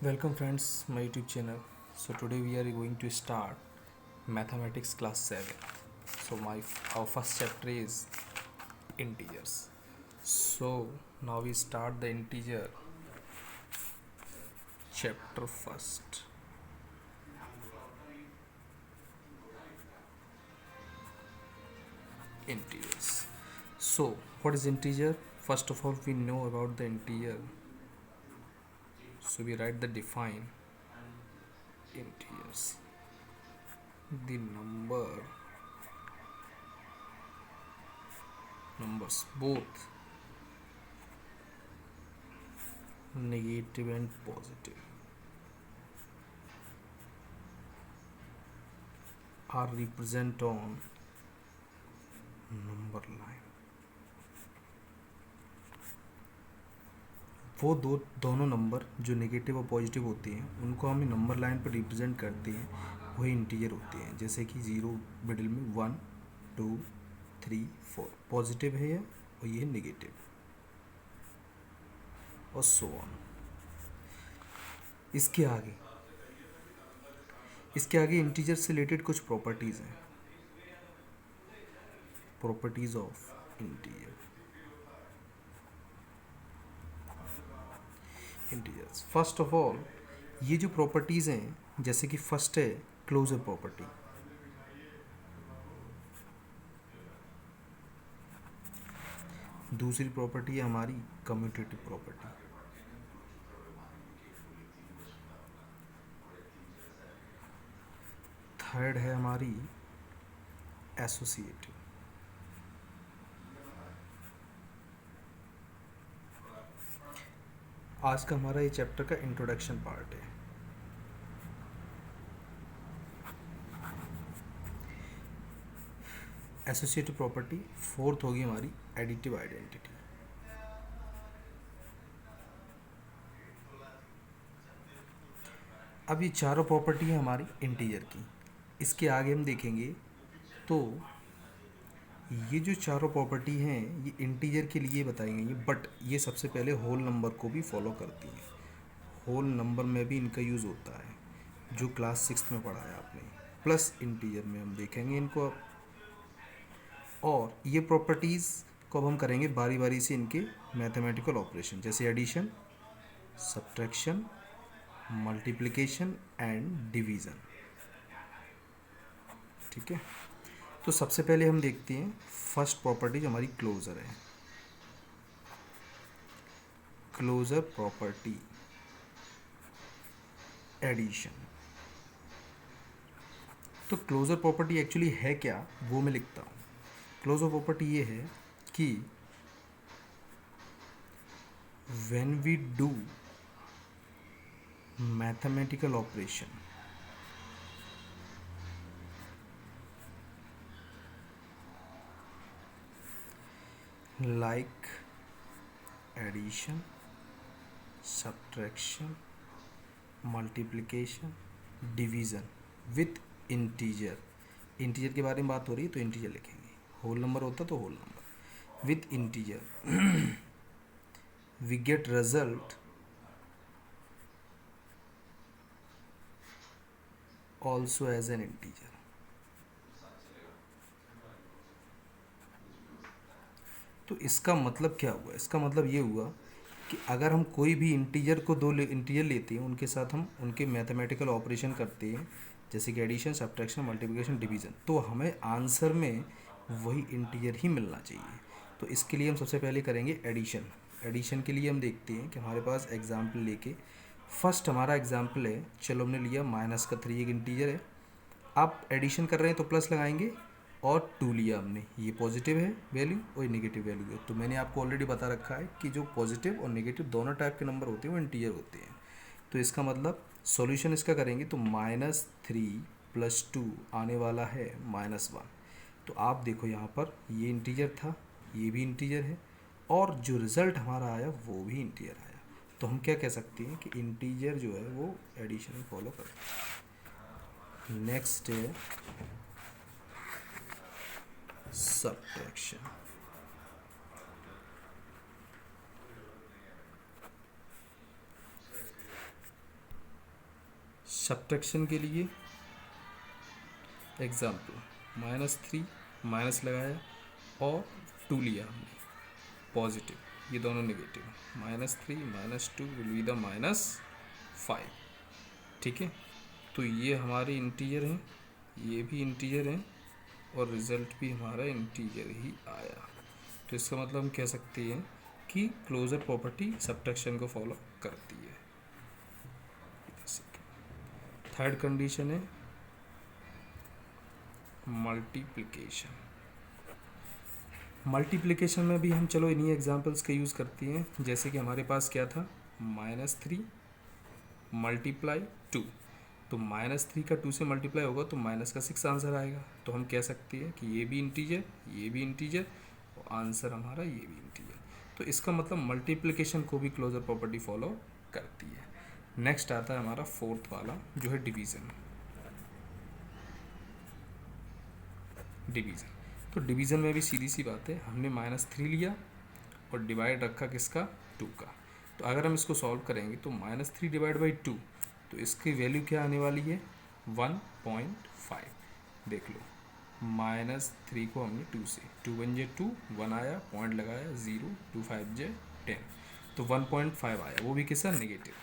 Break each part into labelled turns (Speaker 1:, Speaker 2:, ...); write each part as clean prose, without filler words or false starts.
Speaker 1: Welcome friends, my YouTube channel. So today we are going to start mathematics class 7. So our first chapter is integers. So now we start the integer chapter first. Integers. So what is integer? First of all, we know about the integer. So we write the define integers. The numbers both negative and positive are represent on number line. वो दोनों number जो negative और positive होते हैं उनको हम number line पर represent करते हैं, वही इंटीजर होते हैं. जैसे कि 0 मिडिल में 1 2 3 4 पॉजिटिव है और ये नेगेटिव और सो ऑन. इसके आगे इंटीजर से रिलेटेड कुछ प्रॉपर्टीज़ हैं. Properties of integers. First of all ये जो प्रॉपर्टीज़ हैं, जैसे कि फर्स्ट है क्लोजर प्रॉपर्टी. दूसरी प्रॉपर्टी है हमारी कम्यूटेटिव प्रॉपर्टी. थर्ड है हमारी एसोसिएटिव. आज का हमारा ये चैप्टर का इंट्रोडक्शन पार्ट है. Associative property. फोर्थ होगी हमारी एडिटिव आइडेंटिटी. अब ये चारों प्रॉपर्टी है हमारी इंटीजर की. इसके आगे हम देखेंगे तो ये जो चारों प्रॉपर्टी हैं ये इंटीजर के लिए बताई गई हैं, बट ये सबसे पहले होल नंबर को भी फॉलो करती हैं. होल नंबर में भी इनका यूज़ होता है, जो क्लास 6 में पढ़ा है आपने. प्लस इंटीजर में हम देखेंगे इनको अब. और ये प्रॉपर्टीज़ को अब हम करेंगे बारी बारी से इनके मैथमेटिकल ऑपरेशन, जैसे addition, subtraction, multiplication and division. ठीक है. तो सबसे पहले हम देखते हैं फर्स्ट प्रॉपर्टी जो हमारी क्लोजर है. Closure property addition. तो क्लोजर प्रॉपर्टी एक्चुअली है क्या, वो मैं लिखता हूँ. क्लोजर प्रॉपर्टी ये है कि when we do mathematical operation like addition, subtraction, multiplication, division with integer. Integer के बारे में बात हो रही है तो इंटीजर लिखेंगे. होल नंबर होता तो whole number. With integer we get result also as an integer. तो इसका मतलब क्या हुआ? इसका मतलब ये हुआ कि अगर हम कोई भी इंटीजर को दो इंटीजर लेते हैं, उनके साथ हम उनके मैथमेटिकल ऑपरेशन करते हैं, जैसे कि एडिशन, सब्ट्रैक्शन, मल्टीप्लिकेशन, डिवीज़न, तो हमें आंसर में वही इंटीजर ही मिलना चाहिए. तो इसके लिए हम सबसे पहले करेंगे एडिशन. एडिशन के लिए हम देखते हैं कि हमारे पास एग्जाम्पल लेके, फर्स्ट हमारा एग्जाम्पल है, चलो हमने लिया -3 एक इंटीजर है. आप एडिशन कर रहे हैं तो प्लस लगाएंगे, और 2 लिया हमने, ये पॉजिटिव है वैल्यू और नेगेटिव वैल्यू है. तो मैंने आपको ऑलरेडी बता रखा है कि जो पॉजिटिव और नेगेटिव दोनों टाइप के नंबर होते हैं वो इंटीजर होते हैं. तो इसका मतलब सॉल्यूशन इसका करेंगे तो -3 + 2 आने वाला है -1. तो आप देखो यहाँ पर ये इंटीजर था, ये भी इंटीजर है, और जो रिज़ल्ट हमारा आया वो भी इंटीजर आया. तो हम क्या कह सकते हैं कि इंटीजर जो है वो एडिशन फॉलो करते हैं. नेक्स्ट है subtraction. सब्ट्रैक्शन के लिए एग्जाम्पल, -3 माइनस लगाया और 2 लिया हमने पॉजिटिव, ये दोनों नेगेटिव, -3 -2 विल बी द -5। ठीक है, तो ये हमारे इंटीजर हैं, ये भी इंटीजर हैं और रिजल्ट भी हमारा इंटीजर ही आया। तो इसका मतलब हम कह सकते हैं कि क्लोजर प्रॉपर्टी सब्ट्रैक्शन को फॉलो करती है। थर्ड कंडीशन है मल्टीप्लिकेशन। मल्टीप्लिकेशन में भी हम चलो इन्हीं एग्जांपल्स का यूज़ करते हैं। जैसे कि हमारे पास क्या था, -3 मल्टीप्लाई 2, तो -3 का 2 से मल्टीप्लाई होगा तो -6 आंसर आएगा। तो हम कह सकते हैं कि ये भी इंटीजर, ये भी इंटीजर और आंसर हमारा ये भी इंटीजर। तो इसका मतलब मल्टीप्लिकेशन को भी क्लोजर प्रॉपर्टी फॉलो करती है। नेक्स्ट आता है हमारा फोर्थ वाला जो है डिवीज़न। डिवीज़न, तो डिवीज़न में भी सीधी सी बात है, हमने -3 लिया और डिवाइड रखा किसका, 2 का। तो अगर हम इसको सॉल्व करेंगे तो -3 डिवाइड बाई 2, तो इसकी वैल्यू क्या आने वाली है, 1.5। देख लो, -3 को हमने 2 से, 2 1 जे 2, 1 आया, पॉइंट लगाया 0, 2 5 जे 10, तो 1.5 आया, वो भी किसका, नेगेटिव।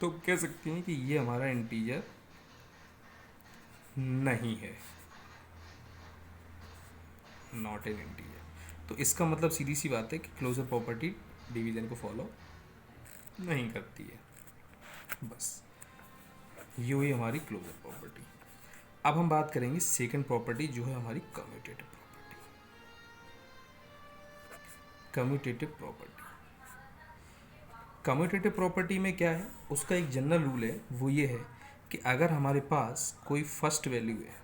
Speaker 1: तो कह सकते हैं कि ये हमारा इंटीजर नहीं है, नॉट एन इंटीजर। तो इसका मतलब सीधी सी बात है कि क्लोजर प्रॉपर्टी डिवीजन को फॉलो नहीं करती है। बस ये हुई हमारी क्लोजर प्रॉपर्टी। अब हम बात करेंगे सेकंड प्रॉपर्टी जो है हमारी commutative property. Commutative property, commutative property में क्या है, उसका एक जनरल रूल है, वो ये है कि अगर हमारे पास कोई फर्स्ट वैल्यू है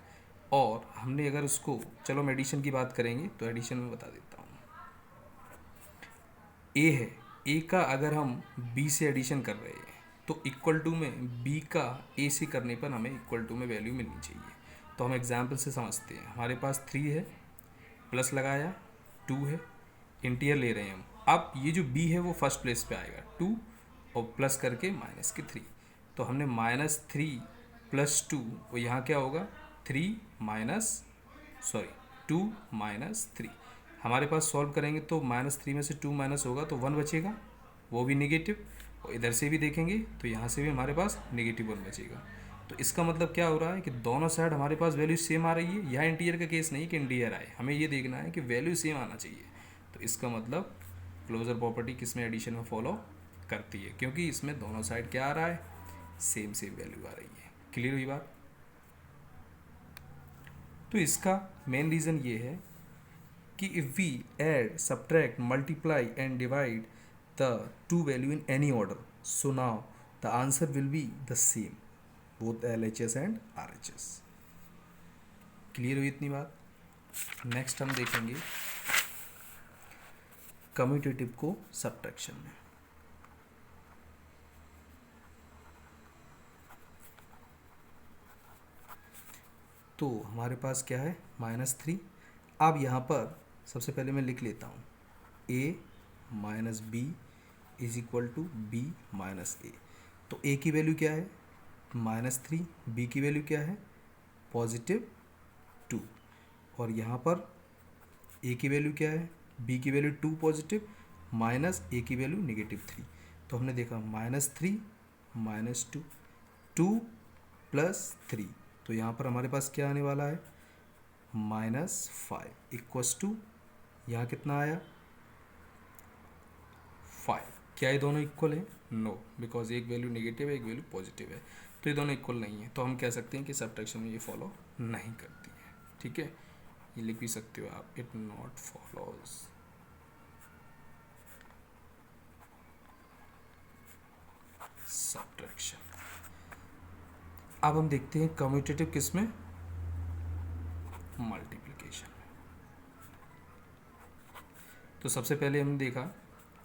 Speaker 1: और हमने अगर उसको, चलो हम एडिशन की बात करेंगे तो एडिशन में बता देता हूँ। ए है, ए का अगर हम बी से एडिशन कर रहे हैं तो इक्वल टू में बी का ए से करने पर हमें इक्वल टू में वैल्यू मिलनी चाहिए। तो हम एग्जाम्पल से समझते हैं। हमारे पास 3 है, प्लस लगाया, 2 है, इंटीजर ले रहे हैं हम। अब ये जो बी है वो फर्स्ट प्लेस पे आएगा, 2 और प्लस करके -3। तो हमने -3 + 2, और यहाँ क्या होगा, 2 -3। हमारे पास सॉल्व करेंगे तो -3 में से 2 माइनस होगा तो 1 बचेगा, वो भी नेगेटिव। और इधर से भी देखेंगे तो यहाँ से भी हमारे पास -1 बचेगा। तो इसका मतलब क्या हो रहा है कि दोनों साइड हमारे पास वैल्यू सेम आ रही है। यहाँ इंटीजर का केस नहीं कि इंटीजर आए, हमें ये देखना है कि वैल्यू सेम आना चाहिए। तो इसका मतलब क्लोजर प्रॉपर्टी किस में, एडिशन में फॉलो करती है, क्योंकि इसमें दोनों साइड क्या आ रहा है, सेम वैल्यू आ रही है। क्लियर हुई बात। तो इसका मेन रीज़न ये है कि if we add, subtract, multiply and divide the two value in any order, so now the answer will be the same both LHS and RHS। Clear हुई इतनी बात। नेक्स्ट हम देखेंगे कम्यूटेटिव को सब्ट्रैक्शन में। तो हमारे पास क्या है, -3। अब यहाँ पर सबसे पहले मैं लिख लेता हूँ a minus B is equal to B minus A. तो a की वैल्यू क्या है, -3, b की वैल्यू क्या है, +2, और यहाँ पर a की वैल्यू क्या है, b की वैल्यू 2 पॉजिटिव, माइनस a की वैल्यू -3। तो हमने देखा -3 -2, 2 + 3, तो यहाँ पर हमारे पास क्या आने वाला है, -5 इक्वस टू, यहाँ कितना आया, 5। क्या ये दोनों इक्वल है, नो, बिकॉज एक वैल्यू नेगेटिव है, एक वैल्यू पॉजिटिव है, तो ये दोनों इक्वल नहीं है। तो हम कह सकते हैं कि सब्ट्रैक्शन में ये फॉलो नहीं करती है। ठीक है, ये लिख भी सकते हो आप, इट नॉट फॉलोज सब्ट्रैक्शन। अब हम देखते हैं कम्यूटेटिव किस में, मल्टीप्लिकेशन में। तो सबसे पहले हमने देखा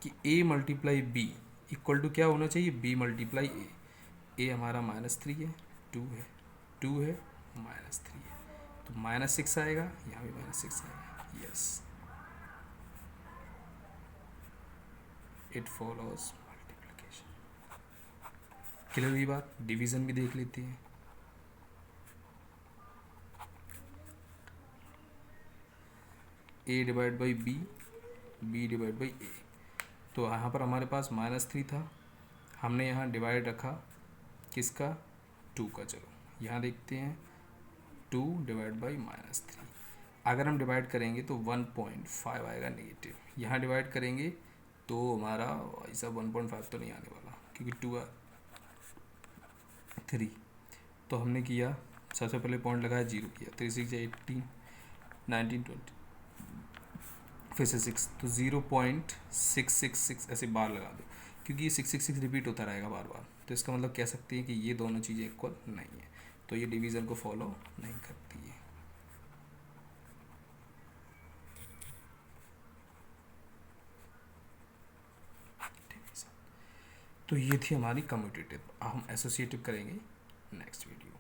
Speaker 1: कि a multiply B equal to क्या होना चाहिए, b मल्टीप्लाई ए। ए हमारा -3 है, 2 है, 2 है, -3 है, तो -6 आएगा, यहाँ भी -6 आएगा। Yes, it follows multiplication. Clear हुई बात। डिवीज़न भी देख लेते हैं। A divide by B divide by A. तो यहाँ पर हमारे पास -3 था, हमने यहाँ डिवाइड रखा किसका, 2 का। चलो यहाँ देखते हैं 2 डिवाइड बाई -3। अगर हम डिवाइड करेंगे तो 1.5 आएगा नेगेटिव। यहाँ डिवाइड करेंगे तो हमारा ऐसा 1.5 तो नहीं आने वाला क्योंकि 2 3। तो हमने किया, सबसे पहले पॉइंट लगाया, 0 किया, 3 6 18 19 20, फिर से 6, तो 0.666 ऐसे बार लगा दो क्योंकि ये 666 रिपीट होता रहेगा बार बार। तो इसका मतलब कह सकते हैं कि ये दोनों चीज़ें इक्वल नहीं है, तो ये डिवीज़न को फॉलो नहीं करती है। तो ये थी हमारी कम्यूटेटिव। हम एसोसिएटिव करेंगे नेक्स्ट वीडियो।